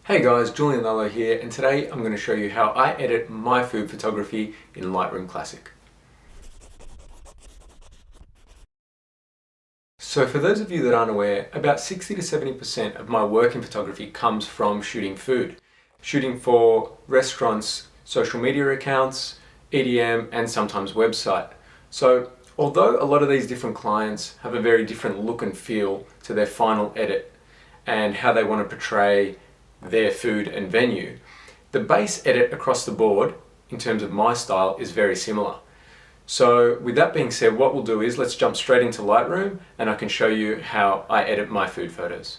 Hey guys, Julian Lello here, and today I'm going to show you how I edit my food photography in Lightroom Classic. So for those of you that aren't aware, about 60 to 70% of my work in photography comes from shooting food. Shooting for restaurants, social media accounts, EDM, and sometimes website. So although a lot of these different clients have a very different look and feel to their final edit and how they want to portray their food and venue, the base edit across the board in terms of my style is very similar. So with that being said, what we'll do is let's jump straight into Lightroom and I can show you how I edit my food photos.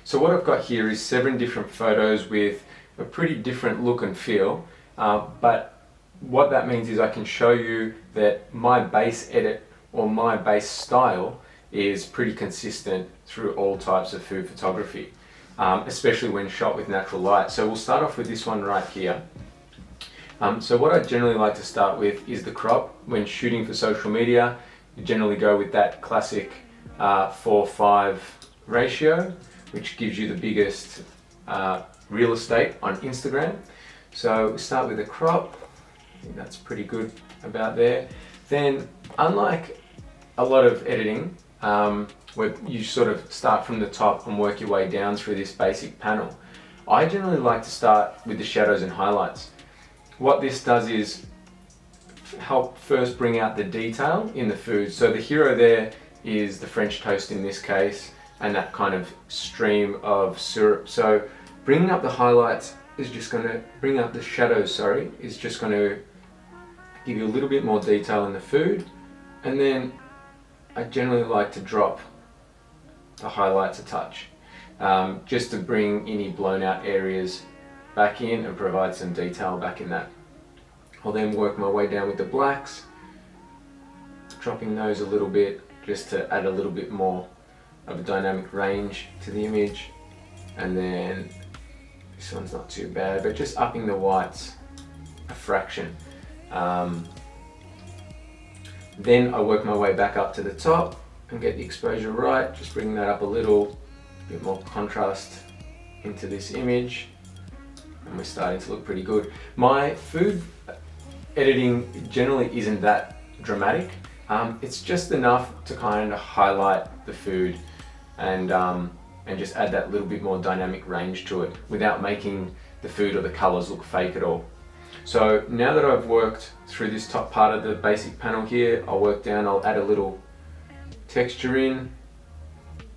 So what I've got here is 7 different photos with a pretty different look and feel, but what that means is I can show you that my base edit or my base style is pretty consistent through all types of food photography, especially when shot with natural light. So we'll start off with this one right here. So what I generally like to start with is the crop. When shooting for social media, you generally go with that classic 4:5 ratio, which gives you the biggest real estate on Instagram. So we start with the crop. I think that's pretty good about there. Then, unlike a lot of editing, where you sort of start from the top and work your way down through this basic panel, I generally like to start with the shadows and highlights. What this does is help first bring out the detail in the food. So the hero there is the French toast in this case, and that kind of stream of syrup. So bringing up the highlights is just going to bring up the shadows, is just going to give you a little bit more detail in the food. And then I generally like to drop the highlights a touch, just to bring any blown out areas back in and provide some detail back in that. I'll then work my way down with the blacks, dropping those a little bit just to add a little bit more of a dynamic range to the image. And then this one's not too bad, but just upping the whites a fraction. Then I work my way back up to the top and get the exposure right, just bringing that up a little, bit more contrast into this image, and we're starting to look pretty good. My food editing generally isn't that dramatic. It's just enough to kind of highlight the food and just add that little bit more dynamic range to it without making the food or the colors look fake at all. So now that I've worked through this top part of the basic panel here, I'll work down, I'll add a little texture in.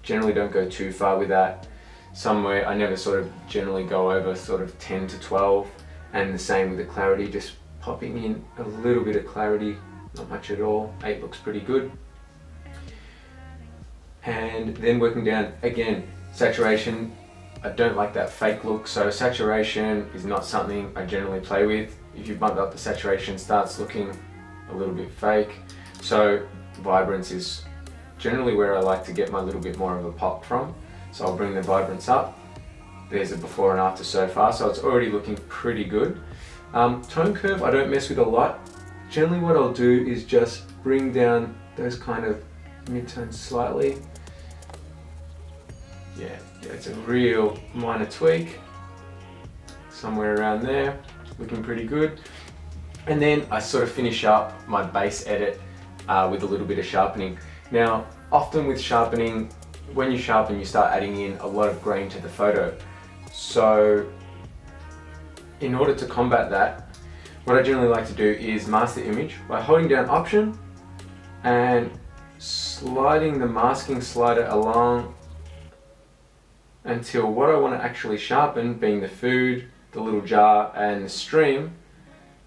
Generally don't go too far with that. Somewhere, I never sort of generally go over sort of 10 to 12, and the same with the clarity, just popping in a little bit of clarity, not much at all. 8 looks pretty good. And then working down, again, saturation. I don't like that fake look, so saturation is not something I generally play with. If you bump up the saturation, it starts looking a little bit fake. So vibrance is generally where I like to get my little bit more of a pop from. So I'll bring the vibrance up. There's a before and after so far, so it's already looking pretty good. Tone curve, I don't mess with a lot. Generally what I'll do is just bring down those kind of mid-tones slightly. Yeah, it's a real minor tweak, somewhere around there, looking pretty good. And then I sort of finish up my base edit with a little bit of sharpening. Now, often with sharpening, when you sharpen, you start adding in a lot of grain to the photo. So in order to combat that, what I generally like to do is mask the image by holding down Option and sliding the masking slider along until what I want to actually sharpen, being the food, the little jar and the stream,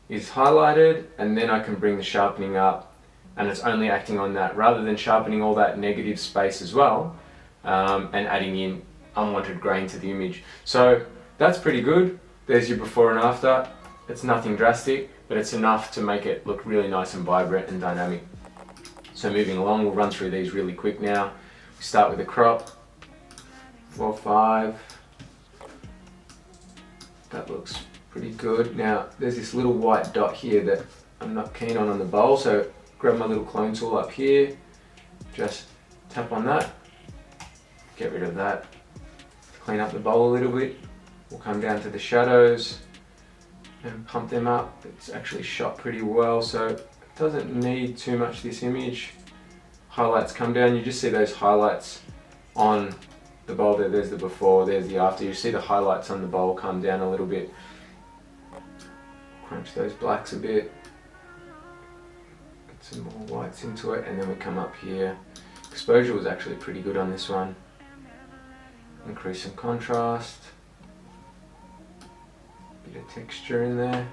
is highlighted, and then I can bring the sharpening up and it's only acting on that rather than sharpening all that negative space as well, and adding in unwanted grain to the image. So that's pretty good. There's your before and after. It's nothing drastic, but it's enough to make it look really nice and vibrant and dynamic. So moving along, we'll run through these really quick now. We start with the crop. 4:5. That looks pretty good. Now there's this little white dot here that I'm not keen on the bowl, so grab my little clone tool up here, just tap on that, get rid of that, clean up the bowl a little bit. We'll come down to the shadows and pump them up. It's actually shot pretty well, so it doesn't need too much this image. Highlights come down, you just see those highlights on the bowl there. There's the before, there's the after. You see the highlights on the bowl come down a little bit. Crunch those blacks a bit. Get some more whites into it, and then we come up here. Exposure was actually pretty good on this one. Increase some contrast. Bit of texture in there.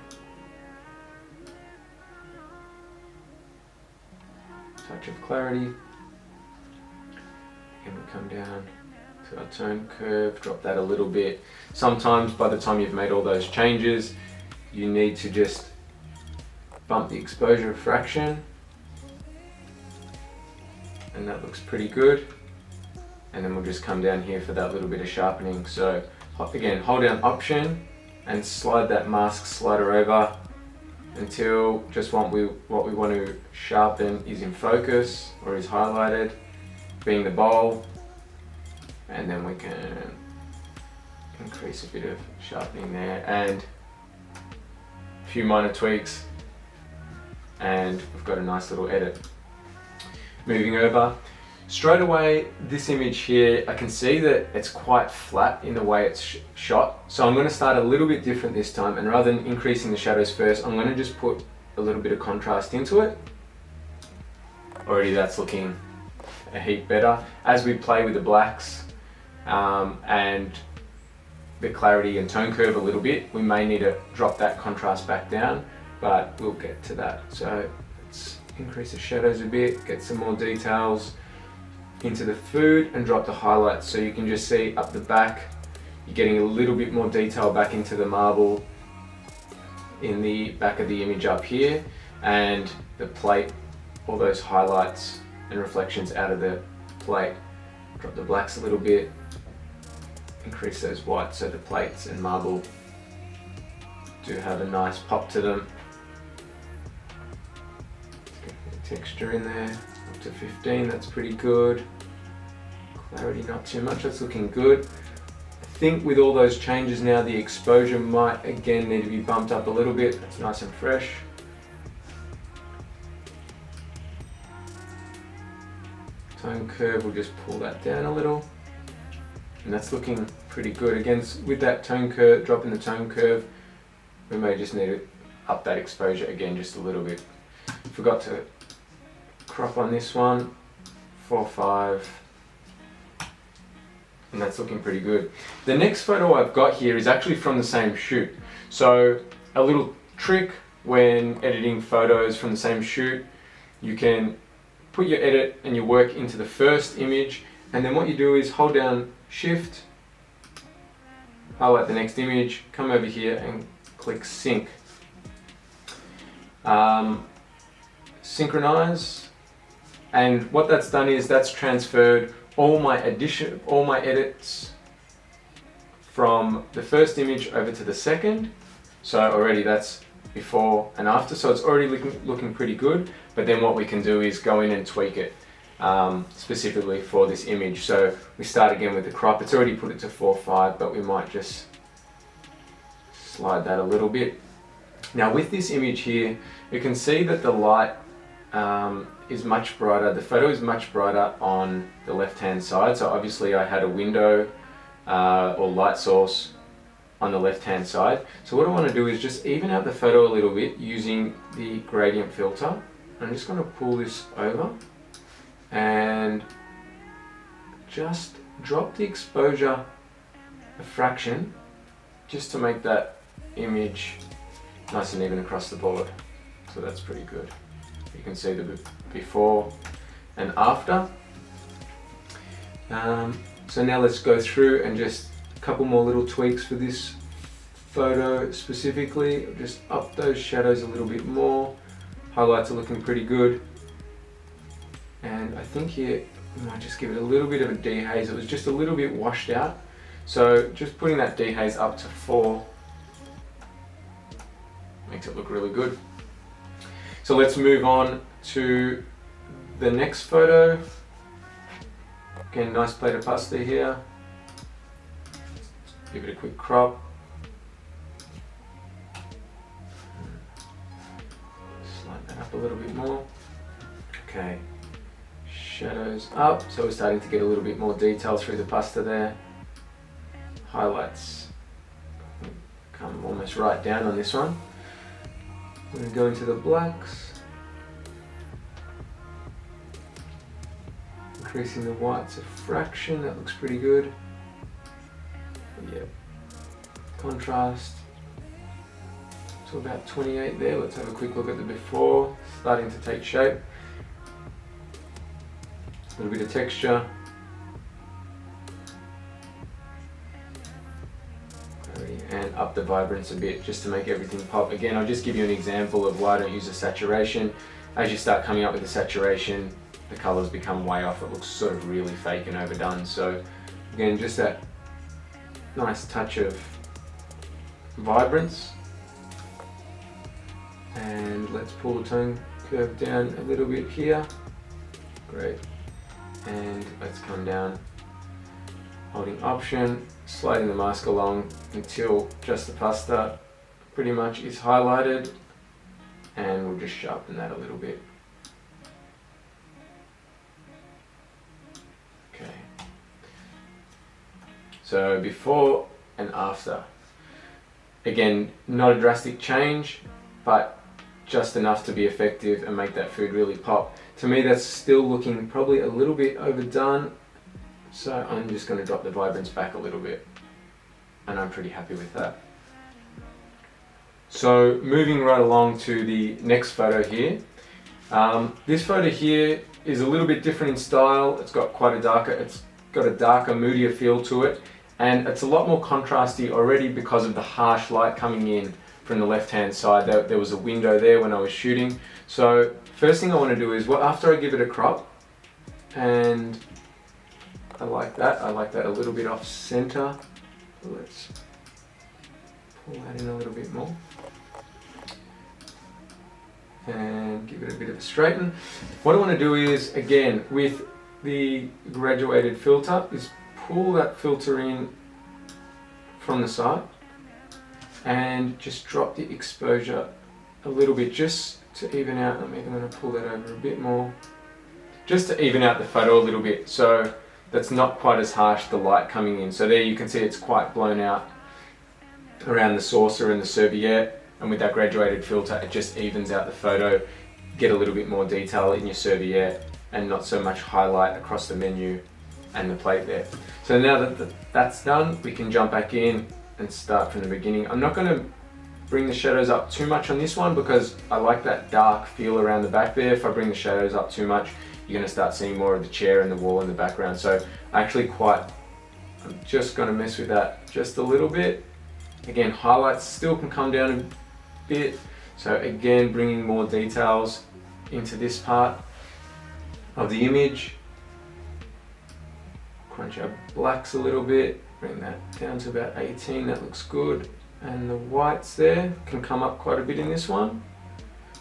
Touch of clarity. And we come down to our tone curve, drop that a little bit. Sometimes by the time you've made all those changes, you need to just bump the exposure a fraction. And that looks pretty good. And then we'll just come down here for that little bit of sharpening. So again, hold down Option and slide that mask slider over until just what we want to sharpen is in focus or is highlighted, being the bowl. And then we can increase a bit of sharpening there and a few minor tweaks, and we've got a nice little edit. Moving over, straight away this image here, I can see that it's quite flat in the way it's shot. So I'm going to start a little bit different this time, and rather than increasing the shadows first, I'm going to just put a little bit of contrast into it. Already that's looking a heap better. As we play with the blacks and the clarity and tone curve a little bit, we may need to drop that contrast back down, but we'll get to that. So let's increase the shadows a bit, get some more details into the food, and drop the highlights so you can just see up the back. You're getting a little bit more detail back into the marble in the back of the image up here, and the plate, all those highlights and reflections out of the plate. Drop the blacks a little bit, increase those whites so the plates and marble do have a nice pop to them. Get a bit of texture in there, up to 15, that's pretty good. Clarity not too much, that's looking good. I think with all those changes now, the exposure might again need to be bumped up a little bit. That's nice and fresh. Tone curve, we'll just pull that down a little. And that's looking pretty good. Again, with that tone curve, dropping the tone curve, we may just need to up that exposure again just a little bit. Forgot to crop on this one, 4:5. And that's looking pretty good. The next photo I've got here is actually from the same shoot. So a little trick when editing photos from the same shoot, you can put your edit and your work into the first image, and then what you do is hold down Shift, highlight the next image, come over here and click Sync. Synchronize, and what that's done is that's transferred all my edits from the first image over to the second. So already that's before and after, so it's already looking pretty good. But then what we can do is go in and tweak it specifically for this image. So we start again with the crop. It's already put it to 4:5, but we might just slide that a little bit. Now with this image here, you can see that the light is much brighter. The photo is much brighter on the left-hand side. So obviously I had a window or light source on the left-hand side. So what I want to do is just even out the photo a little bit using the gradient filter. I'm just going to pull this over and just drop the exposure a fraction just to make that image nice and even across the board. So that's pretty good. You can see the before and after. So now let's go through and just a couple more little tweaks for this photo specifically. Just up those shadows a little bit more. Highlights are looking pretty good. And I think here we might just give it a little bit of a dehaze. It was just a little bit washed out. So just putting that dehaze up to 4 makes it look really good. So let's move on to the next photo. Again, nice plate of pasta here. Give it a quick crop. Slide that up a little bit more. Okay, shadows up, so we're starting to get a little bit more detail through the pasta there. Highlights come almost right down on this one. I'm going to go into the blacks, increasing the whites a fraction. That looks pretty good. Yep. Contrast to about 28 there. Let's have a quick look at the before, starting to take shape. A little bit of texture. And up the vibrance a bit just to make everything pop. Again, I'll just give you an example of why I don't use a saturation. As you start coming up with the saturation, the colors become way off. It looks sort of really fake and overdone. So again, just that nice touch of vibrance. And let's pull the tone curve down a little bit here. Great. And let's come down, holding Option, sliding the mask along until just the pasta pretty much is highlighted, and we'll just sharpen that a little bit. Okay. So before and after. Again, not a drastic change, but just enough to be effective and make that food really pop. To me, that's still looking probably a little bit overdone. So I'm just going to drop the vibrance back a little bit, and I'm pretty happy with that. So moving right along to the next photo here. This photo here is a little bit different in style. It's got a darker, moodier feel to it, and it's a lot more contrasty already because of the harsh light coming in from the left-hand side. There was a window there when I was shooting. So first thing I want to do is, well, after I give it a crop, and I like that a little bit off center. Let's pull that in a little bit more and give it a bit of a straighten. What I want to do is, again, with the graduated filter, is pull that filter in from the side and just drop the exposure a little bit just to even out. I'm even going to pull that over a bit more just to even out the photo a little bit, so that's not quite as harsh, the light coming in. So there you can see it's quite blown out around the saucer and the serviette, and with that graduated filter it just evens out the photo, get a little bit more detail in your serviette and not so much highlight across the menu and the plate there. So now that that's done, we can jump back in and start from the beginning. I'm not going to bring the shadows up too much on this one because I like that dark feel around the back there. If I bring the shadows up too much, you're going to start seeing more of the chair and the wall in the background. So I'm just going to mess with that just a little bit. Again, highlights still can come down a bit. So again, bringing more details into this part of the image. Crunch our blacks a little bit, bring that down to about 18, that looks good. And the whites there can come up quite a bit in this one.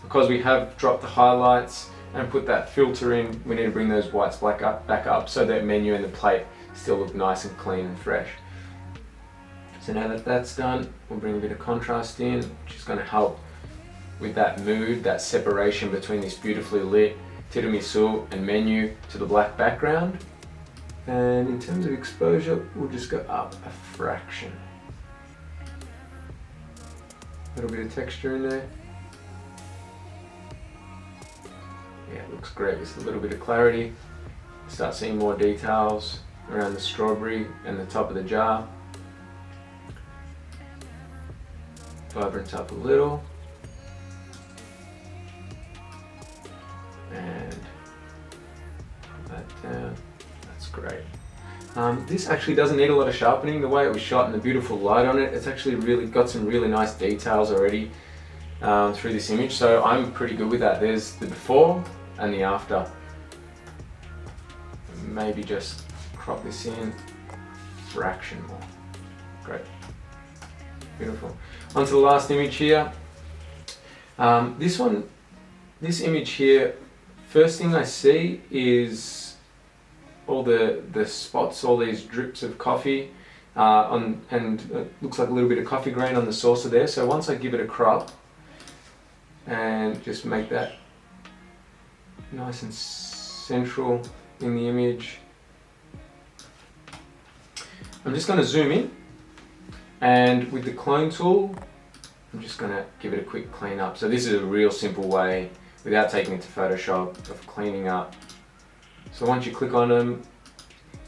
Because we have dropped the highlights and put that filter in, we need to bring those whites back up so that menu and the plate still look nice and clean and fresh. So now that that's done, we'll bring a bit of contrast in, which is going to help with that mood, that separation between this beautifully lit tiramisu and menu to the black background. And in terms of exposure, we'll just go up a fraction. A little bit of texture in there. Yeah, it looks great. Just a little bit of clarity. Start seeing more details around the strawberry and the top of the jar. Vibrance up a little. And put that down. That's great. This actually doesn't need a lot of sharpening. The way it was shot and the beautiful light on it, it's actually really got some really nice details already through this image. So I'm pretty good with that. There's the before and the after. Maybe just crop this in a fraction more. Great. Beautiful. On to the last image here. This image here, first thing I see is all the spots, all these drips of coffee and it looks like a little bit of coffee grain on the saucer there. So once I give it a crop and just make that nice and central in the image, I'm just going to zoom in, and with the clone tool I'm just going to give it a quick clean up. So this is a real simple way, without taking it to Photoshop, of cleaning up. So once you click on them,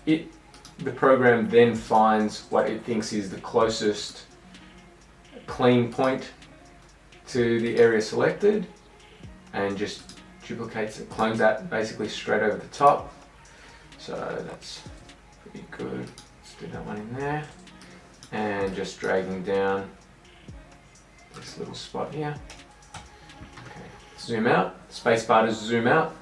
the program then finds what it thinks is the closest clean point to the area selected, and just duplicates it, clones that basically straight over the top. So that's pretty good. Let's do that one in there, and just dragging down this little spot here. Okay, zoom out, spacebar to zoom out,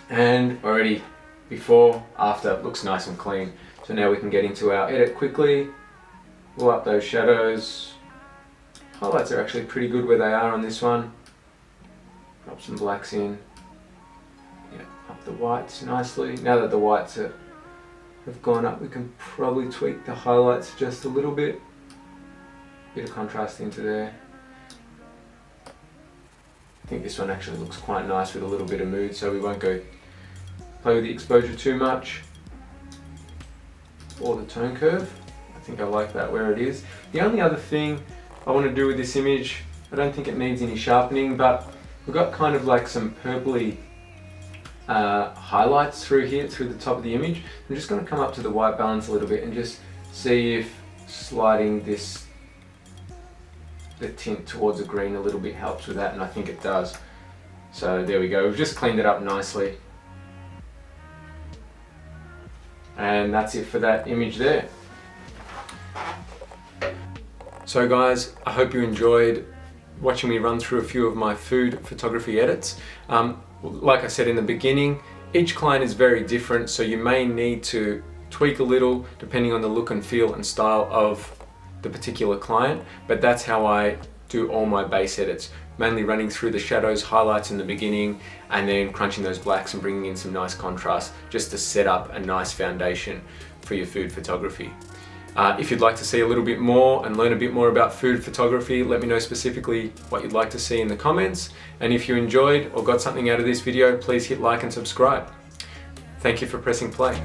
and already before, after, looks nice and clean. So now we can get into our edit quickly, pull up those shadows. Highlights are actually pretty good where they are on this one. Drop some blacks in. Yeah, up the whites nicely. Now that the whites have gone up, we can probably tweak the highlights just a little bit. Bit of contrast into there. I think this one actually looks quite nice with a little bit of mood, so we won't go play with the exposure too much, or the tone curve. I think I like that where it is. The only other thing I want to do with this image, I don't think it needs any sharpening, but we've got kind of like some purpley highlights through here, through the top of the image. I'm just going to come up to the white balance a little bit and just see if sliding the tint towards the green a little bit helps with that, and I think it does. So there we go, we've just cleaned it up nicely. And that's it for that image there. So guys, I hope you enjoyed watching me run through a few of my food photography edits. Like I said in the beginning, each client is very different, so you may need to tweak a little depending on the look and feel and style of the particular client, but that's how I do all my base edits, mainly running through the shadows, highlights in the beginning, and then crunching those blacks and bringing in some nice contrast just to set up a nice foundation for your food photography. If you'd like to see a little bit more and learn a bit more about food photography, let me know specifically what you'd like to see in the comments. And if you enjoyed or got something out of this video, please hit like and subscribe. Thank you for pressing play.